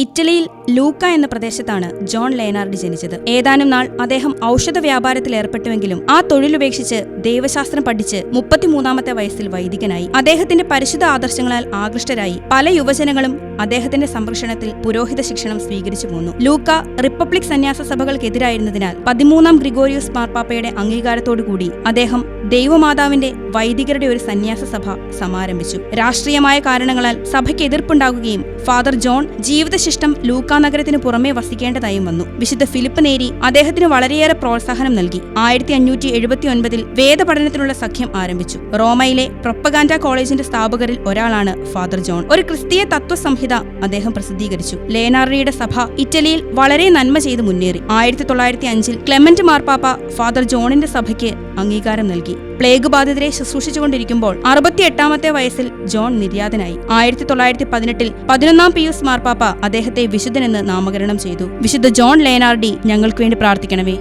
ഇറ്റലിയിൽ ലൂക്ക എന്ന പ്രദേശത്താണ് ജോൺ ലേനാർഡി ജനിച്ചത്. ഏതാനും നാൾ അദ്ദേഹം ഔഷധ വ്യാപാരത്തിൽ ഏർപ്പെട്ടുവെങ്കിലും ആ തൊഴിലുപേക്ഷിച്ച് ദൈവശാസ്ത്രം പഠിച്ച് 33-ാമത്തെ വയസ്സിൽ വൈദികനായി. അദ്ദേഹത്തിന്റെ പരിശുദ്ധ ആദർശങ്ങളാൽ ആകൃഷ്ടരായി പല യുവജനങ്ങളും അദ്ദേഹത്തിന്റെ സംരക്ഷണത്തിൽ പുരോഹിത ശിക്ഷണം സ്വീകരിച്ചു പോന്നു. ലൂക്ക റിപ്പബ്ലിക് സന്യാസ സഭകൾക്കെതിരായിരുന്നതിനാൽ 13-ാം ഗ്രിഗോറിയോസ് മാർപ്പാപ്പയുടെ അംഗീകാരത്തോടുകൂടി അദ്ദേഹം ദൈവമാതാവിന്റെ വൈദികരുടെ ഒരു സന്യാസ സഭ സമാരംഭിച്ചു. രാഷ്ട്രീയമായ കാരണങ്ങളാൽ സഭയ്ക്ക് എതിർപ്പുണ്ടാകുകയും ഫാദർ ജോൺ ജീവിതശിഷ്ടം ലൂക്ക നഗരത്തിന് പുറമേ വസിക്കേണ്ടതായും വന്നു. വിശുദ്ധ ഫിലിപ്പ് നേരി അദ്ദേഹത്തിന് വളരെയേറെ പ്രോത്സാഹനം നൽകി. 1579 വേദപഠനത്തിനുള്ള സഖ്യം ആരംഭിച്ചു. റോമയിലെ പ്രൊപ്പഗാൻഡ കോളേജിന്റെ സ്ഥാപകരിൽ ഒരാളാണ് ഫാദർ ജോൺ. ഒരു ക്രിസ്തീയ തത്വസംഹിത അദ്ദേഹം പ്രസിദ്ധീകരിച്ചു. ലേനാർഡിയുടെ സഭ ഇറ്റലിയിൽ വളരെ നന്മ ചെയ്ത് മുന്നേറി. 1905 ക്ലെമന്റ് മാർപ്പാപ്പ ഫാദർ ജോണിന്റെ സഭയ്ക്ക് അംഗീകാരം നൽകി. പ്ലേഗ് ബാധിതരെ ശുശ്രൂഷിച്ചുകൊണ്ടിരിക്കുമ്പോൾ 68-ാമത്തെ വയസ്സിൽ ജോൺ നിര്യാതനായി. 1918 11-ാം പിയൂസ് മാർപ്പാപ്പ അദ്ദേഹത്തെ വിശുദ്ധനെന്ന് നാമകരണം ചെയ്തു. വിശുദ്ധ ജോൺ ലേനാർഡി ഞങ്ങൾക്ക് വേണ്ടി പ്രാർത്ഥിക്കണമേ.